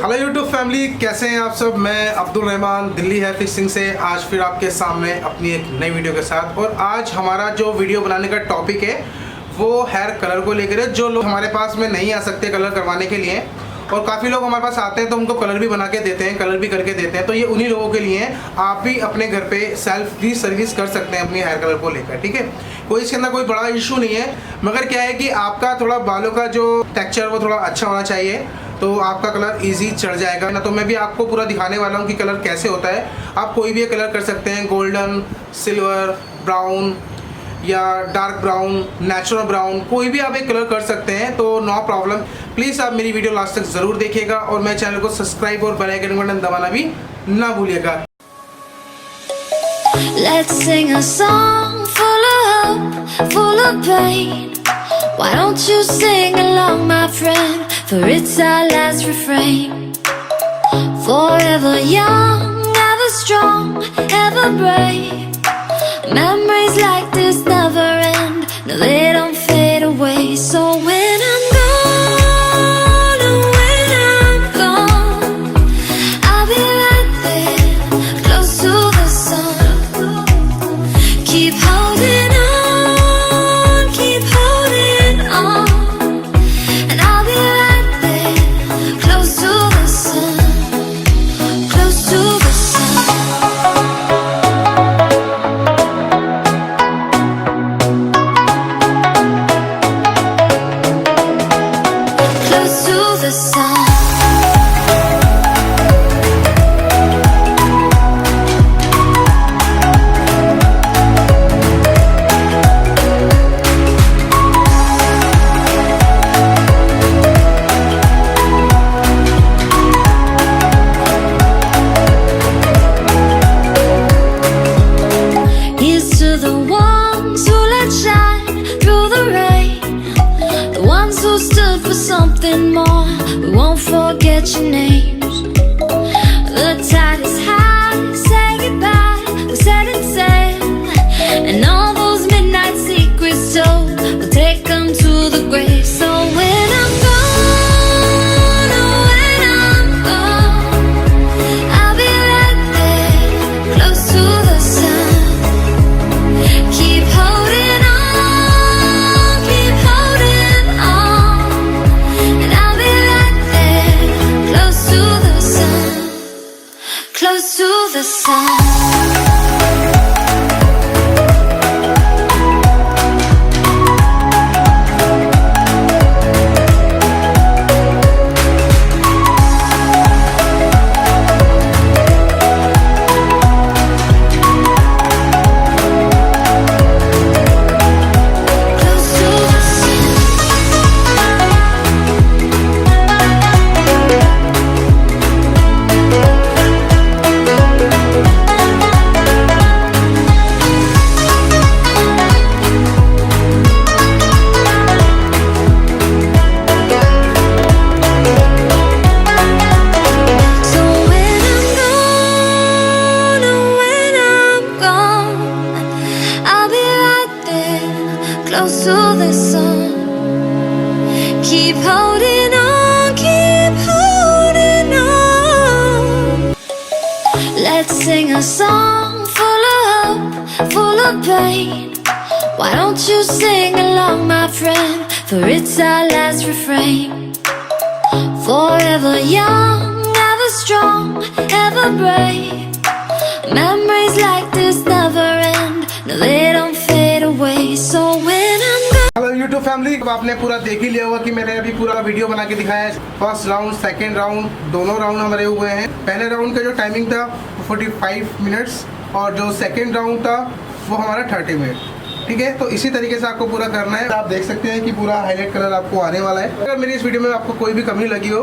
Hello YouTube family, कैसे हैं आप सब। मैं अब्दुल रहमान दिल्ली हेयर फिक्सिंग से आज फिर आपके सामने अपनी एक नई वीडियो के साथ। और आज हमारा जो वीडियो बनाने का टॉपिक है वो हेयर कलर को लेकर है। जो लोग हमारे पास में नहीं आ सकते कलर करवाने के लिए, और काफ़ी लोग हमारे पास आते हैं तो उनको कलर भी बना के देते हैं, कलर भी करके देते हैं, तो ये उन्हीं लोगों के लिए है। आप भी अपने घर पे सेल्फ भी सर्विस कर सकते हैं अपनी हेयर कलर को लेकर, ठीक है। कोई इसके अंदर कोई बड़ा इशू नहीं है, मगर क्या है कि आपका थोड़ा बालों का जो टेक्सचर वो थोड़ा अच्छा होना चाहिए, तो आपका कलर इजी चढ़ जाएगा ना। तो मैं भी आपको पूरा दिखाने वाला हूँ कि कलर कैसे होता है। आप कोई भी कलर कर सकते हैं, गोल्डन, सिल्वर, ब्राउन या डार्क ब्राउन, नेचुरल ब्राउन, कोई भी आप एक कलर कर सकते हैं, तो नो प्रॉब्लम। प्लीज़ आप मेरी वीडियो लास्ट तक ज़रूर देखिएगा और मेरे चैनल को सब्सक्राइब और बेल आइकन बटन दबाना भी ना भूलिएगा। Let's sing a song full of hope, full of pain. Why don't you sing along, my friend? For it's our last refrain. Forever young, ever strong, ever brave. Memories like this never end. No, they don't fade away. So when I'm gone, oh, when I'm gone, I'll be right there, close to the sun. Keep holding on, keep holding on, and I'll be right there, close to the sun, close to the sun. Close to the sun. Here's to the ones who let shine through the rain, the ones who stood for something more. We won't forget your names. The tide is high, say goodbye, we're setting sail, and all those midnight secrets told, we'll take them to the grave. So when I'm gone, oh, when I'm gone, I'll be right there, close to the sun. Keep holding on, keep holding on, and I'll be right there, close to the sun, close to the sun. Close to the sun. So when I'm gone, oh, when I'm gone, I'll be right there, close to the sun. Keep holding on, keep holding on. Let's sing a song full of hope, full of pain. Why don't you sing along, my friend? For it's our last refrain. Forever young, ever strong, ever brave. Memories like this never end. No, they don't fade away. So when I'm gone. Hello YouTube family, अब आपने पूरा देख ही लिया होगा कि मैंने अभी पूरा वीडियो बना के दिखाया है। फर्स्ट राउंड, सेकंड राउंड, दोनों राउंड हमारे हुए हैं। पहले राउंड का जो टाइमिंग था 45 मिनट्स और जो सेकंड राउंड था वो हमारा 30 मिनट, ठीक है। तो इसी तरीके से आपको पूरा करना है। आप देख सकते हैं कि पूरा हाईलाइट कलर आपको आने वाला है। अगर मेरी इस वीडियो में आपको कोई भी कमी लगी हो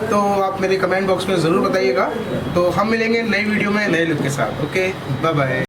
तो आप मेरे कमेंट बॉक्स में ज़रूर बताइएगा। तो हम मिलेंगे नई वीडियो में नए लुक के साथ। Okay, bye bye.